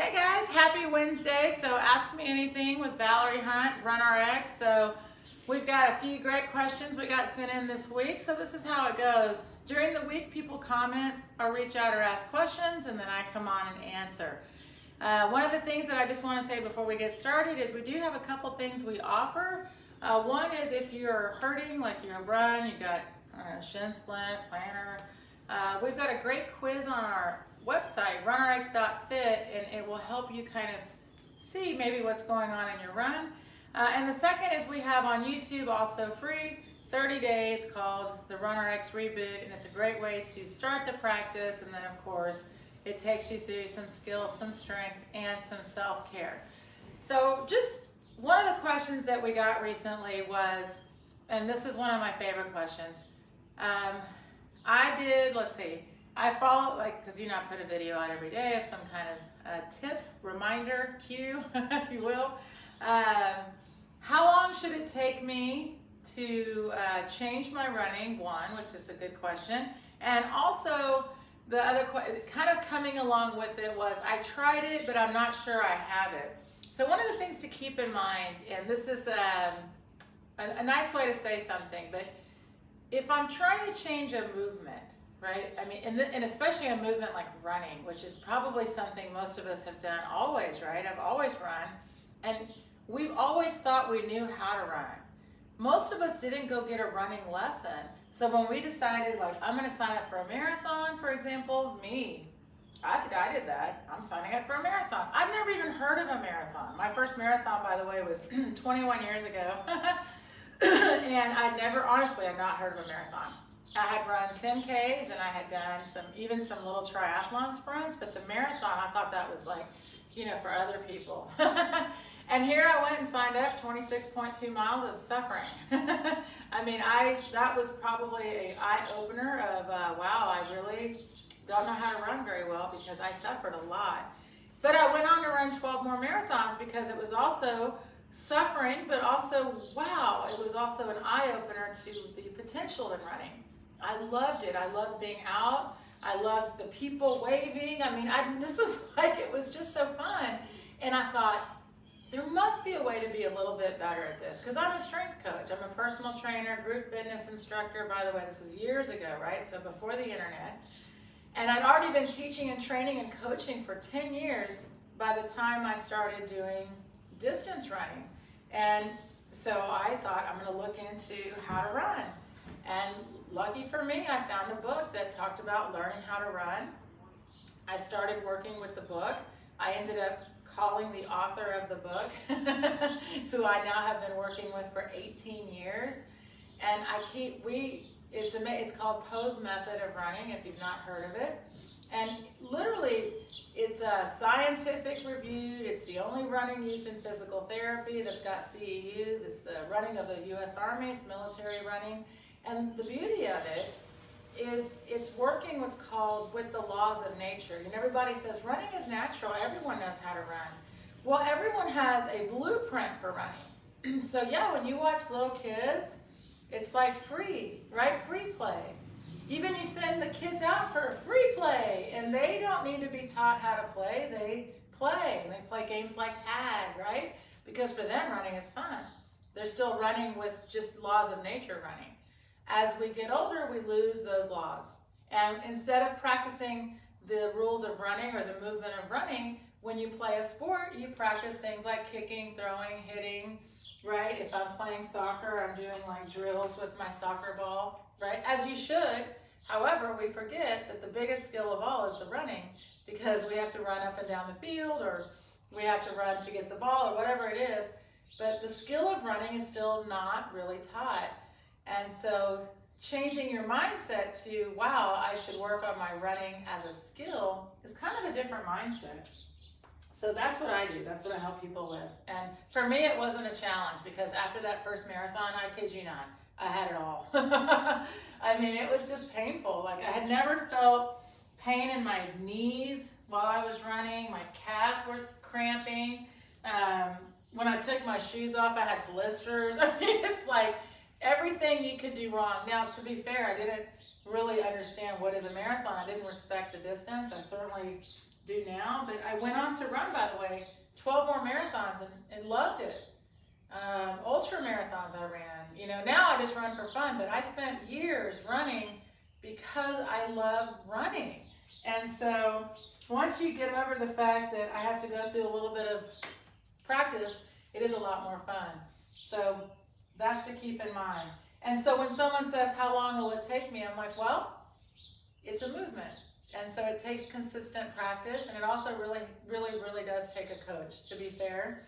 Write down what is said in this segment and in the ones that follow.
Hey guys, happy Wednesday. So ask me anything with Valerie Hunt, RunRx. So we've got a few great questions we got sent in this week. So this is how it goes. During the week, people comment or reach out or ask questions, and then I come on and answer. One of the things that I just want to say before we get started is we do have a couple things we offer. One is if you're hurting, like you're a run, you got Shin, Splint, plantar. We've got a great quiz on our website, runrx.fit, and it will help you kind of see maybe what's going on in your run. And the second is we have on YouTube, also free, 30-day, it's called the RunRx Reboot, and it's a great way to start the practice, and then of course, it takes you through some skills, some strength, and some self-care. So just one of the questions that we got recently was, and this is one of my favorite questions, I follow, because I put a video out every day of some kind of tip, reminder, cue, if you will. How long should it take me to change my running? One, which is a good question. And also, the other kind of coming along with it was, I tried it, but I'm not sure I have it. So one of the things to keep in mind, and this is a nice way to say something, but if I'm trying to change a movement, right? I mean, and especially a movement like running, which is probably something most of us have done always, right? I've always run, and we've always thought we knew how to run. Most of us didn't go get a running lesson. So when we decided, like, I'm going to sign up for a marathon, for example, I did that. I'm signing up for a marathon. I've never even heard of a marathon. My first marathon, by the way, was 21 years ago. And honestly, I'd not heard of a marathon. I had run 10Ks and I had done even some little triathlon sprints, but the marathon, I thought that was like, for other people. And here I went and signed up, 26.2 miles of suffering. I mean, that was probably an eye-opener of, wow, I really don't know how to run very well because I suffered a lot. But I went on to run 12 more marathons because it was also suffering, but also, wow, it was also an eye-opener to the potential in running. I loved it. I loved being out. I loved the people waving. I mean, this was like, it was just so fun. And I thought, there must be a way to be a little bit better at this, because I'm a strength coach. I'm a personal trainer, group fitness instructor. By the way, this was years ago, right? So before the internet. And I'd already been teaching and training and coaching for 10 years by the time I started doing distance running. And so I thought, I'm going to look into how to run. And lucky for me, I found a book that talked about learning how to run. I started working with the book. I ended up calling the author of the book, who I now have been working with for 18 years. And it's called Poe's Method of Running, if you've not heard of it. And literally, it's scientific reviewed. It's the only running used in physical therapy that's got CEUs. It's the running of the U.S. Army. It's military running. And the beauty of it is it's working what's called with the laws of nature. And everybody says running is natural. Everyone knows how to run. Well, everyone has a blueprint for running. So yeah, when you watch little kids, it's like free, right? Free play. Even you send the kids out for free play, and they don't need to be taught how to play. They play. They play games like tag, right? Because for them, running is fun. They're still running with just laws of nature running. As we get older, we lose those laws. And instead of practicing the rules of running or the movement of running, when you play a sport, you practice things like kicking, throwing, hitting, right? If I'm playing soccer, I'm doing like drills with my soccer ball, right? As you should. However, we forget that the biggest skill of all is the running, because we have to run up and down the field, or we have to run to get the ball, or whatever it is. But the skill of running is still not really taught. And so changing your mindset to, wow, I should work on my running as a skill is kind of a different mindset. So that's what I do. That's what I help people with. And for me, it wasn't a challenge, because after that first marathon, I kid you not, I had it all. I mean, it was just painful. Like, I had never felt pain in my knees while I was running. My calf was cramping. When I took my shoes off, I had blisters. I mean, it's like everything you could do wrong. Now, to be fair, I didn't really understand what is a marathon. I didn't respect the distance. I certainly do now, but I went on to run, by the way, 12 more marathons and loved it. Ultra marathons I ran. Now I just run for fun, but I spent years running because I love running. And so once you get over the fact that I have to go through a little bit of practice, it is a lot more fun. So that's to keep in mind. And so when someone says, how long will it take me? I'm like, well, it's a movement. And so it takes consistent practice, and it also really, really, really does take a coach, to be fair.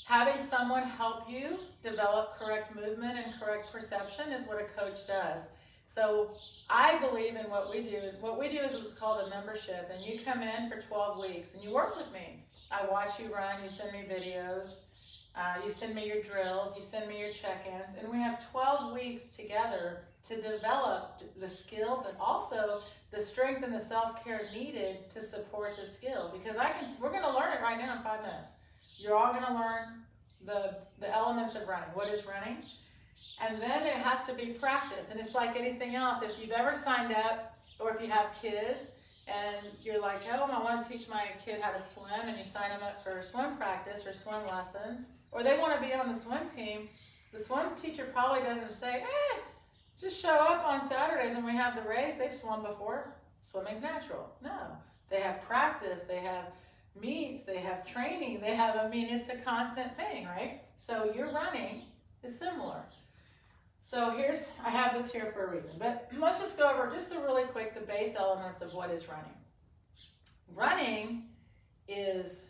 Having someone help you develop correct movement and correct perception is what a coach does. So I believe in what we do. What we do is what's called a membership, and you come in for 12 weeks and you work with me. I watch you run, you send me videos, you send me your drills, you send me your check-ins, and we have 12 weeks together to develop the skill, but also the strength and the self-care needed to support the skill. Because we're gonna learn it right now in 5 minutes. You're all gonna learn the elements of running. What is running? And then it has to be practice. And it's like anything else. If you've ever signed up, or if you have kids, and you're like, oh, I want to teach my kid how to swim, and you sign them up for swim practice or swim lessons, or they want to be on the swim team, the swim teacher probably doesn't say, just show up on Saturdays when we have the race. They've swum before. Swimming's natural. No. They have practice. They have meets. They have training. It's a constant thing, right? So your running is similar. So I have this here for a reason, but let's just go over just really quick the base elements of what is running. Running is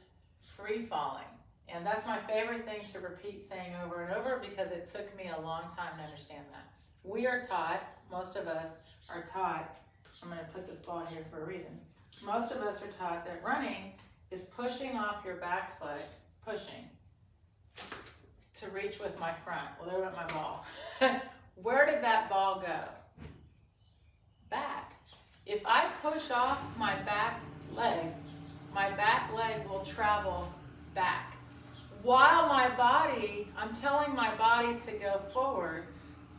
free falling, and that's my favorite thing to repeat saying over and over because it took me a long time to understand that. We are taught, most of us are taught, I'm going to put this ball here for a reason. Most of us are taught that running is pushing off your back foot, pushing, to reach with my front. Well, there went my ball. Where did that ball go? Back. If I push off my back leg will travel back. While I'm telling my body to go forward,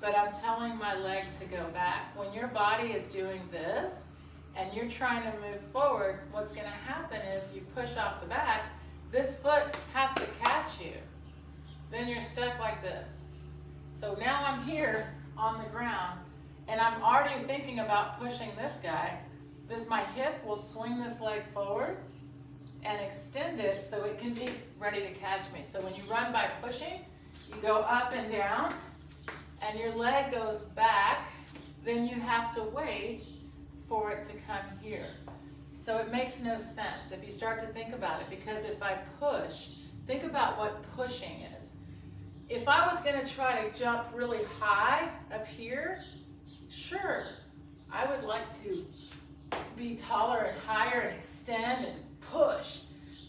but I'm telling my leg to go back. When your body is doing this, and you're trying to move forward, what's going to happen is you push off the back, this foot has to catch you. Then you're stuck like this. So now I'm here on the ground, and I'm already thinking about pushing this guy. My hip will swing this leg forward and extend it so it can be ready to catch me. So when you run by pushing, you go up and down, and your leg goes back. Then you have to wait for it to come here. So it makes no sense if you start to think about it, because if I push, think about what pushing is. If I was going to try to jump really high up here, sure, I would like to be taller and higher and extend and push.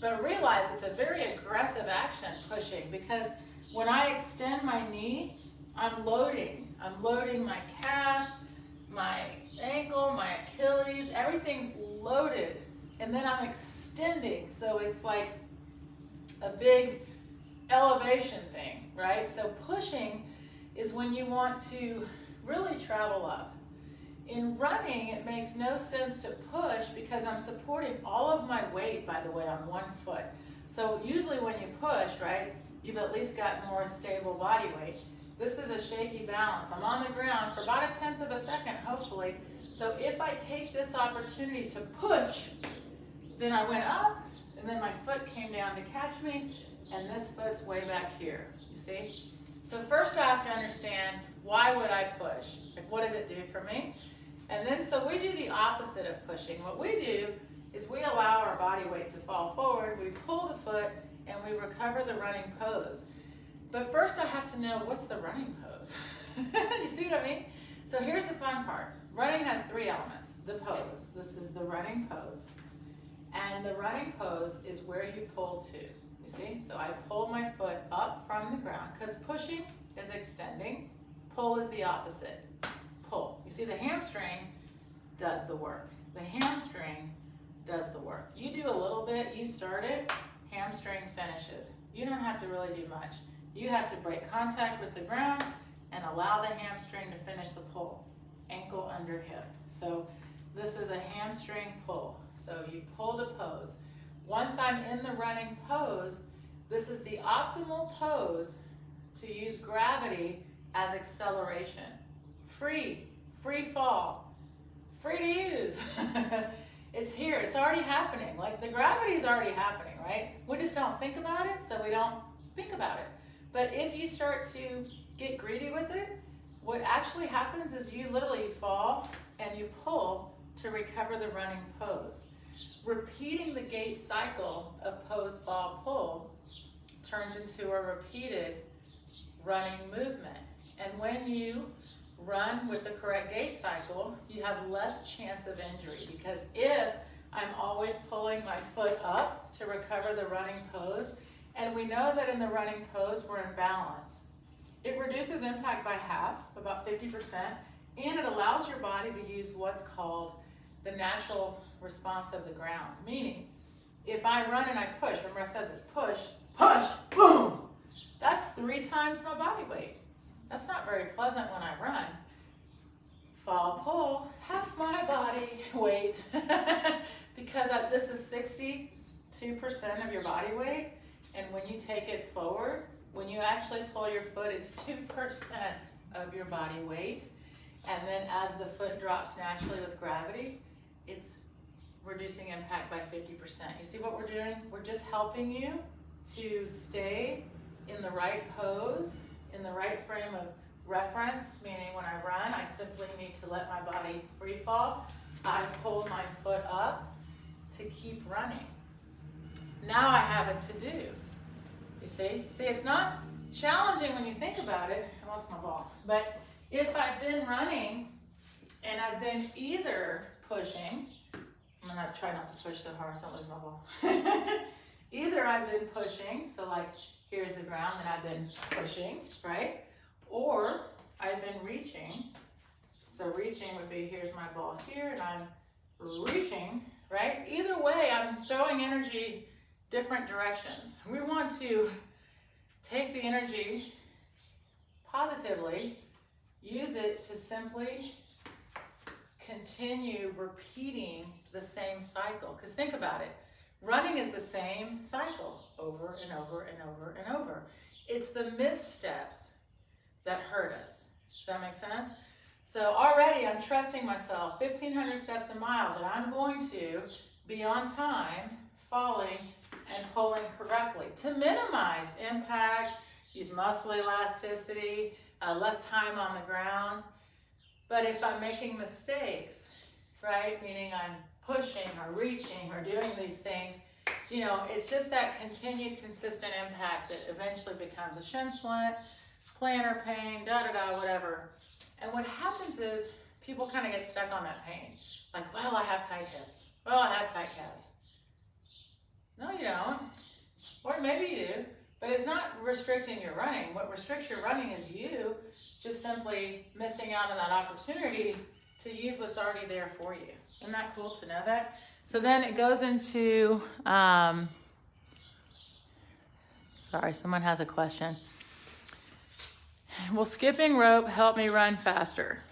But realize it's a very aggressive action, pushing, because when I extend my knee, I'm loading. I'm loading my calf, my ankle, my Achilles, everything's loaded. And then I'm extending, so it's like a big elevation thing, right? So pushing is when you want to really travel up. In running, it makes no sense to push because I'm supporting all of my weight, by the way, on one foot. So usually when you push, right, you've at least got more stable body weight. This is a shaky balance. I'm on the ground for about 1/10 of a second, hopefully. So if I take this opportunity to push, then I went up, and then my foot came down to catch me, and this foot's way back here, you see? So first I have to understand, why would I push? Like, what does it do for me? And then, so we do the opposite of pushing. What we do is we allow our body weight to fall forward, we pull the foot, and we recover the running pose. But first I have to know, what's the running pose? You see what I mean? So here's the fun part. Running has 3 elements. The pose. This is the running pose. And the running pose is where you pull to. You see? So I pull my foot up from the ground, because pushing is extending. Pull is the opposite. Pull. You see, the hamstring does the work. The hamstring does the work. You do a little bit, you start it, hamstring finishes. You don't have to really do much. You have to break contact with the ground and allow the hamstring to finish the pull. Ankle under hip. So this is a hamstring pull. So you pull to pose. Once I'm in the running pose, this is the optimal pose to use gravity as acceleration. Free fall, free to use. It's here, it's already happening. Like the gravity is already happening, right? We just don't think about it, so we don't think about it. But if you start to get greedy with it, what actually happens is you literally fall and you pull to recover the running pose. Repeating the gait cycle of pose, fall, pull turns into a repeated running movement. And when you run with the correct gait cycle, you have less chance of injury, because if I'm always pulling my foot up to recover the running pose, and we know that in the running pose we're in balance, it reduces impact by half, about 50%, and it allows your body to use what's called the natural response of the ground. Meaning, if I run and I push, remember I said this, push, push, boom, that's 3 times my body weight. That's not very pleasant when I run. Fall, pull, half my body weight, because this is 62% of your body weight, and when you take it forward, when you actually pull your foot, it's 2% of your body weight, and then as the foot drops naturally with gravity, it's reducing impact by 50%. You see what we're doing? We're just helping you to stay in the right pose, in the right frame of reference, meaning when I run, I simply need to let my body free fall. I pull my foot up to keep running. Now I have a to-do. You see? See, it's not challenging when you think about it. I lost my ball. But if I've been running and I've been either pushing, I'm gonna try not to push so hard so I don't lose my ball. Either I've been pushing, so like here's the ground and I've been pushing, right? Or I've been reaching. So reaching would be, here's my ball here and I'm reaching, right? Either way, I'm throwing energy different directions. We want to take the energy positively, use it to simply continue repeating the same cycle. Because think about it, running is the same cycle over and over and over and over. It's the missteps that hurt us. Does that make sense? So already I'm trusting myself, 1,500 steps a mile, that I'm going to be on time, falling and pulling correctly to minimize impact, use muscle elasticity, less time on the ground. But if I'm making mistakes, right, meaning I'm pushing or reaching or doing these things, you know, it's just that continued consistent impact that eventually becomes a shin splint, plantar pain, whatever. And what happens is people kind of get stuck on that pain. Like, well, I have tight hips. Well, I have tight calves. No, you don't. Or maybe you do. But it's not restricting your running. What restricts your running is you just simply missing out on that opportunity to use what's already there for you. Isn't that cool to know that? So then it goes into, sorry, someone has a question. Will skipping rope help me run faster?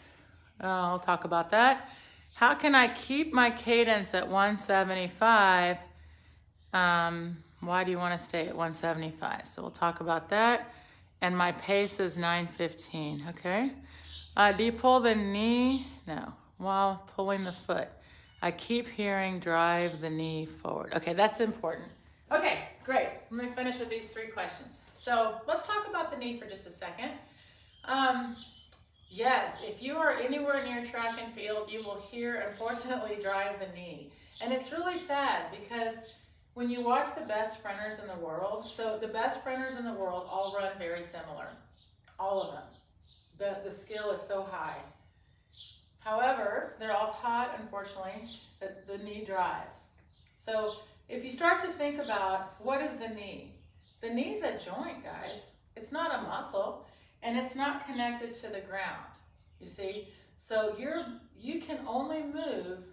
I'll talk about that. How can I keep my cadence at 175? Why do you want to stay at 175? So we'll talk about that. And my pace is 9:15, okay? Do you pull the knee? No, while pulling the foot. I keep hearing drive the knee forward. Okay, that's important. Okay, great. Let me finish with these 3 questions. So let's talk about the knee for just a second. Yes, if you are anywhere near track and field, you will hear, unfortunately, drive the knee. And it's really sad because when you watch the best sprinters in the world, so the best sprinters in the world all run very similar, all of them. The skill is so high. However, they're all taught, unfortunately, that the knee drives. So if you start to think about what is the knee is a joint, guys. It's not a muscle, and it's not connected to the ground, you see? So you can only move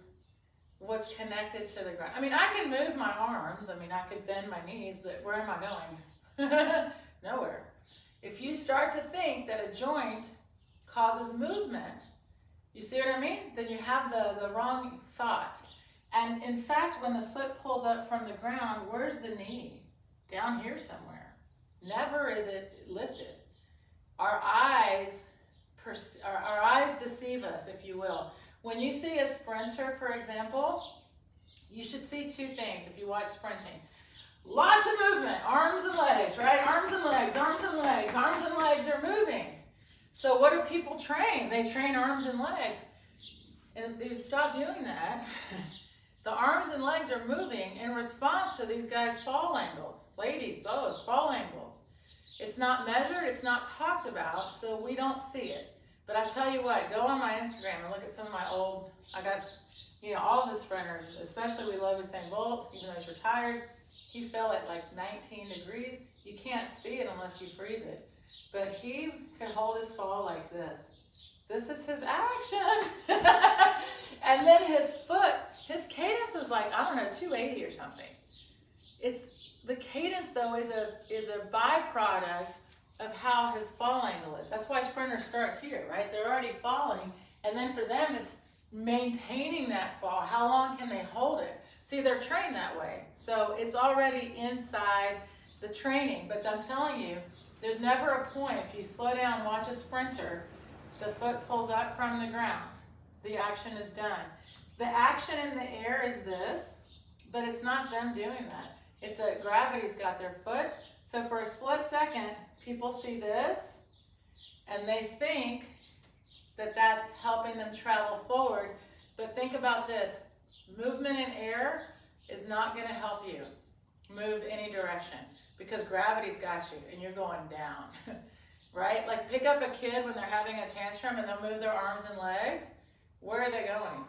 what's connected to the ground. I mean, I can move my arms. I mean, I could bend my knees, but where am I going? Nowhere. If you start to think that a joint causes movement, you see what I mean? Then you have the wrong thought. And in fact, when the foot pulls up from the ground, where's the knee? Down here somewhere. Never is it lifted. Our eyes deceive us, if you will. When you see a sprinter, for example, you should see two things if you watch sprinting. Lots of movement, arms and legs, right? Arms and legs, arms and legs, arms and legs are moving. So what do people train? They train arms and legs. And if they stop doing that, the arms and legs are moving in response to these guys' fall angles. Ladies, both, fall angles. It's not measured, it's not talked about, so we don't see it. But I tell you what, go on my Instagram and look at some of my old, I got, all of the sprinters, especially we love Usain Bolt, even though he's retired. He fell at like 19 degrees. You can't see it unless you freeze it. But he could hold his fall like this. This is his action. And then his foot, his cadence was like, I don't know, 280 or something. The cadence though is a byproduct of how his fall angle is. That's why sprinters start here, right? They're already falling. And then for them, it's maintaining that fall. How long can they hold it? See, they're trained that way. So it's already inside the training. But I'm telling you, there's never a point, if you slow down, watch a sprinter, the foot pulls up from the ground. The action is done. The action in the air is this, but it's not them doing that. It's that gravity's got their foot. So for a split second, people see this, and they think that that's helping them travel forward. But think about this. Movement in air is not going to help you move any direction because gravity's got you and you're going down, right? Like pick up a kid when they're having a tantrum and they'll move their arms and legs. Where are they going?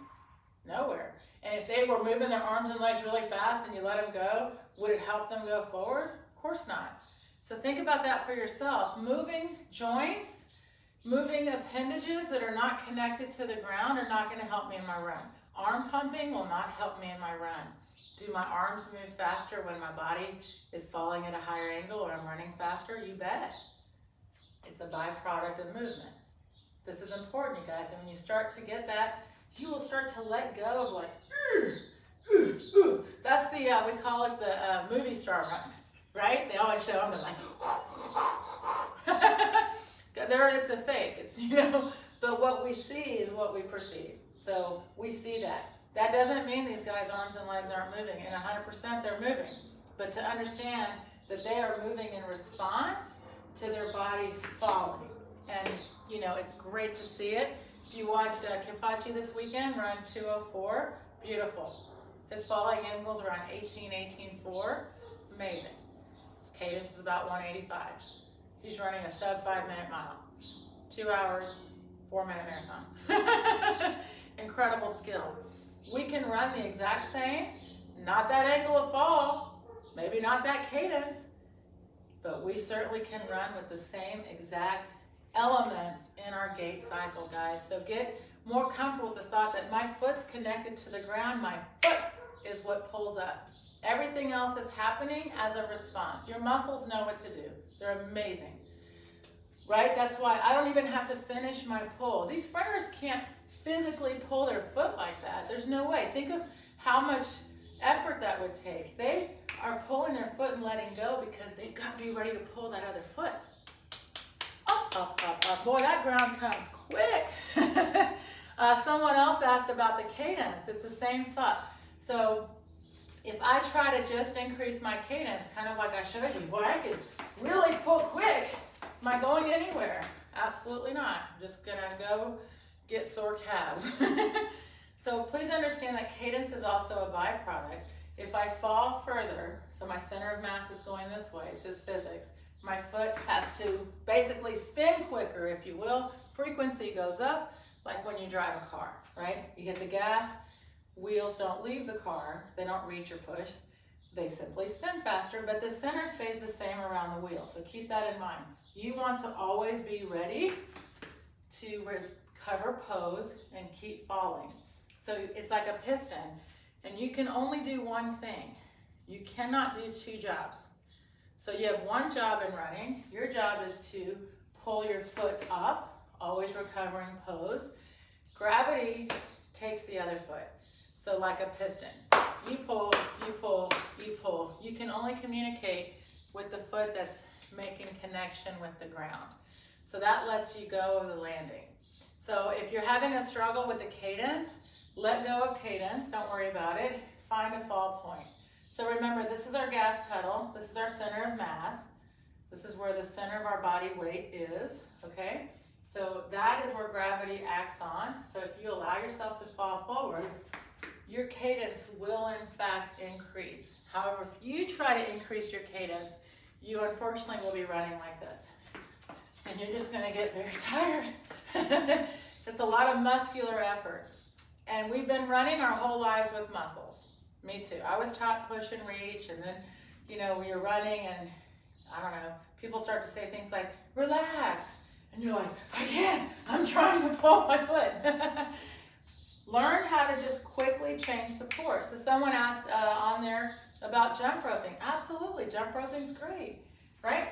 Nowhere. And if they were moving their arms and legs really fast and you let them go, would it help them go forward? Of course not. So think about that for yourself. Moving joints, moving appendages that are not connected to the ground are not going to help me in my run. Arm pumping will not help me in my run. Do my arms move faster when my body is falling at a higher angle or I'm running faster? You bet. It's a byproduct of movement. This is important, you guys. And when you start to get that, you will start to let go of like, That's the, we call it the movie star run, right? They always show them, they're like, it's a fake. It's, but what we see is what we perceive. So we see that. That doesn't mean these guys' arms and legs aren't moving, and 100% they're moving. But to understand that they are moving in response to their body falling. And, it's great to see it. If you watched Kipachi this weekend, run 2:04, beautiful. His falling angles around 18:4, amazing. His cadence is about 185. He's running a sub 5-minute mile, 2 hours, 4-minute marathon. Incredible skill. We can run the exact same, not that angle of fall, maybe not that cadence, but we certainly can run with the same exact elements in our gait cycle, guys. So get more comfortable with the thought that my foot's connected to the ground, my foot is what pulls up. Everything else is happening as a response. Your muscles know what to do. They're amazing, right? That's why I don't even have to finish my pull. These sprinters can't physically pull their foot like that. There's no way. Think of how much effort that would take. They are pulling their foot and letting go because they've got to be ready to pull that other foot. Up, up, up, up. Boy, that ground comes quick. Someone else asked about the cadence. It's the same thought. So if I try to just increase my cadence, kind of like I showed you, boy, I could really pull quick. Am I going anywhere? Absolutely not. I'm just going to go get sore calves. So please understand that cadence is also a byproduct. If I fall further, so my center of mass is going this way, it's just physics. My foot has to basically spin quicker, if you will. Frequency goes up, like when you drive a car, right? You hit the gas, wheels don't leave the car, they don't reach or push, they simply spin faster, but the center stays the same around the wheel, so keep that in mind. You want to always be ready to recover pose and keep falling. So it's like a piston, and you can only do one thing. You cannot do two jobs. So you have one job in running. Your job is to pull your foot up, always recovering pose. Gravity takes the other foot. So like a piston, you pull, you pull, you pull. You can only communicate with the foot that's making connection with the ground. So that lets you go of the landing. So if you're having a struggle with the cadence, let go of cadence, don't worry about it. Find a fall point. So remember, this is our gas pedal. This is our center of mass. This is where the center of our body weight is, okay? So that is where gravity acts on. So if you allow yourself to fall forward, your cadence will in fact increase. However, if you try to increase your cadence, you unfortunately will be running like this. And you're just gonna get very tired. It's a lot of muscular efforts. And we've been running our whole lives with muscles. Me too. I was taught push and reach, and then, you know, when you're running and, I don't know, people start to say things like, relax. And you're like, I can't, I'm trying to pull my foot. Learn how to just quickly change support. So someone asked on there about jump roping. Absolutely, jump roping's great, right?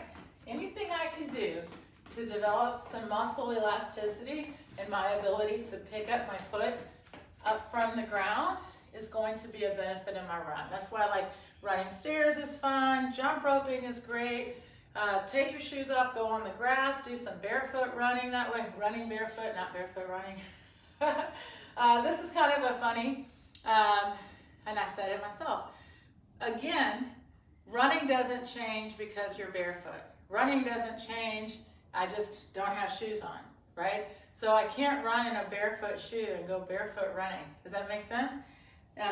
Anything I can do to develop some muscle elasticity and my ability to pick up my foot up from the ground is going to be a benefit in my run. That's why like running stairs is fun, jump roping is great. Take your shoes off, go on the grass, do some barefoot running that way. Running barefoot, not barefoot running. This is kind of a funny, and I said it myself. Again, running doesn't change because you're barefoot. Running doesn't change, I just don't have shoes on, right? So I can't run in a barefoot shoe and go barefoot running. Does that make sense?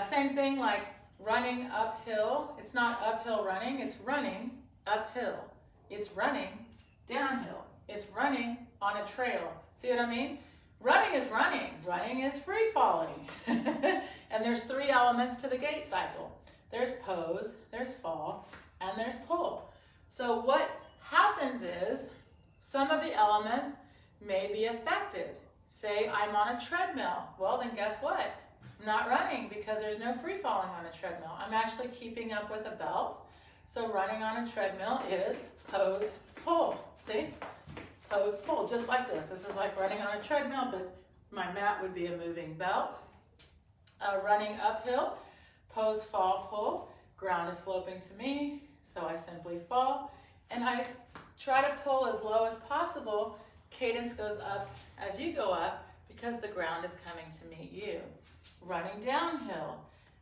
Same thing like running uphill. It's not uphill running, it's running uphill. It's running downhill. It's running on a trail. See what I mean? Running is running. Running is free falling. And there's 3 elements to the gait cycle. There's pose, there's fall, and there's pull. So what happens is some of the elements may be affected. Say I'm on a treadmill. Well, then guess what? I'm not running because there's no free falling on a treadmill. I'm actually keeping up with a belt. So running on a treadmill is pose, pull. See? Pose, pull, just like this. This is like running on a treadmill, but my mat would be a moving belt. Running uphill, pose, fall, pull. Ground is sloping to me, so I simply fall. And I try to pull as low as possible. Cadence goes up as you go up because the ground is coming to meet you. Running downhill,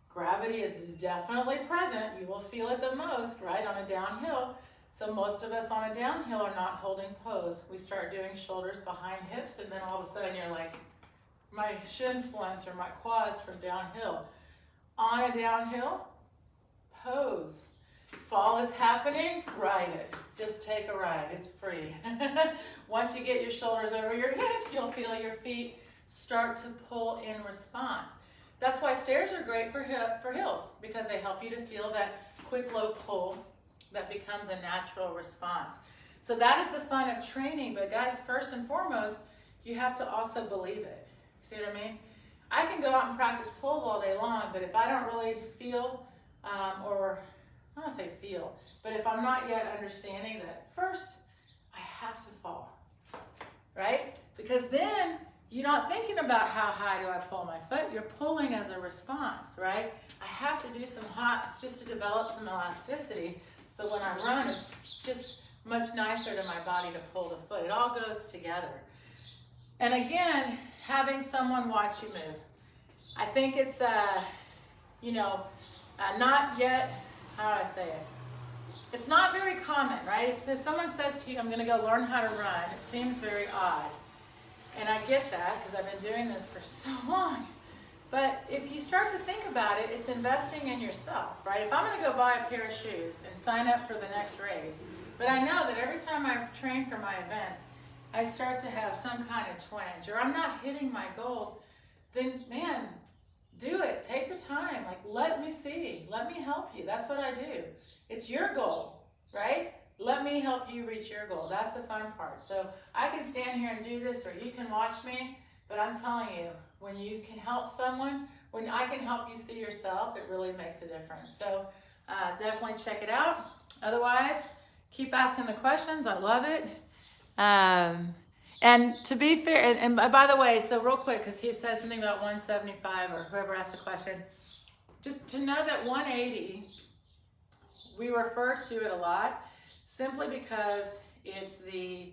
gravity is definitely present. You will feel it the most, right, on a downhill. So most of us on a downhill are not holding pose. We start doing shoulders behind hips, and then all of a sudden you're like, my shin splints or my quads from downhill. On a downhill, pose. Fall is happening, ride it. Just take a ride, it's free. Once you get your shoulders over your hips, you'll feel your feet start to pull in response. That's why stairs are great for hills, because they help you to feel that quick low pull that becomes a natural response. So that is the fun of training, but guys, first and foremost, you have to also believe it. See what I mean? I can go out and practice pulls all day long, but if I don't really feel, or I don't want to say feel, but if I'm not yet understanding that first, I have to fall, right? Because then you're not thinking about how high do I pull my foot, you're pulling as a response, right? I have to do some hops just to develop some elasticity. So when I run, it's just much nicer to my body to pull the foot. It all goes together. And again, having someone watch you move. I think it's, not yet, how do I say it? It's not very common, right? If someone says to you, I'm gonna go learn how to run, it seems very odd. And I get that because I've been doing this for so long. But if you start to think about it, it's investing in yourself, right? If I'm gonna go buy a pair of shoes and sign up for the next race, but I know that every time I train for my events, I start to have some kind of twinge, or I'm not hitting my goals, then man, do it. Take the time. Like, let me see. Let me help you. That's what I do. It's your goal, right? Let me help you reach your goal. That's the fun part. So I can stand here and do this, or you can watch me, but I'm telling you, when you can help someone, when I can help you see yourself, it really makes a difference. So definitely check it out. Otherwise, keep asking the questions. I love it. And to be fair, and by the way, so real quick, because he said something about 175 or whoever asked the question, just to know that 180, we refer to it a lot simply because it's the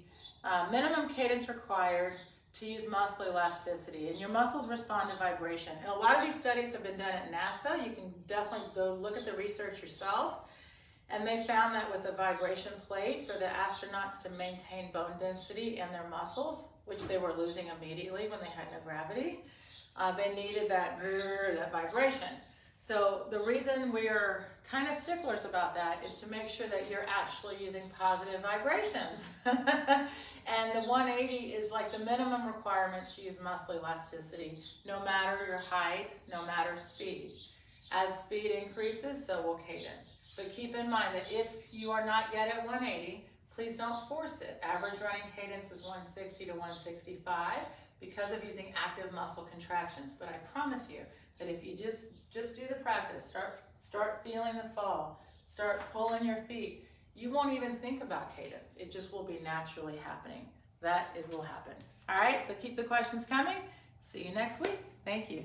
minimum cadence required to use muscle elasticity, and your muscles respond to vibration. And a lot of these studies have been done at NASA. You can definitely go look at the research yourself. And they found that with a vibration plate for the astronauts to maintain bone density in their muscles, which they were losing immediately when they had no gravity, they needed that vibration. So the reason we're kind of sticklers about that is to make sure that you're actually using positive vibrations. And the 180 is like the minimum requirements to use muscle elasticity, no matter your height, no matter speed. As speed increases, so will cadence. But keep in mind that if you are not yet at 180, please don't force it. Average running cadence is 160 to 165 because of using active muscle contractions. But I promise you that if you just do the practice, start feeling the fall, start pulling your feet, you won't even think about cadence. It just will be naturally happening. That it will happen. All right, so keep the questions coming. See you next week. Thank you.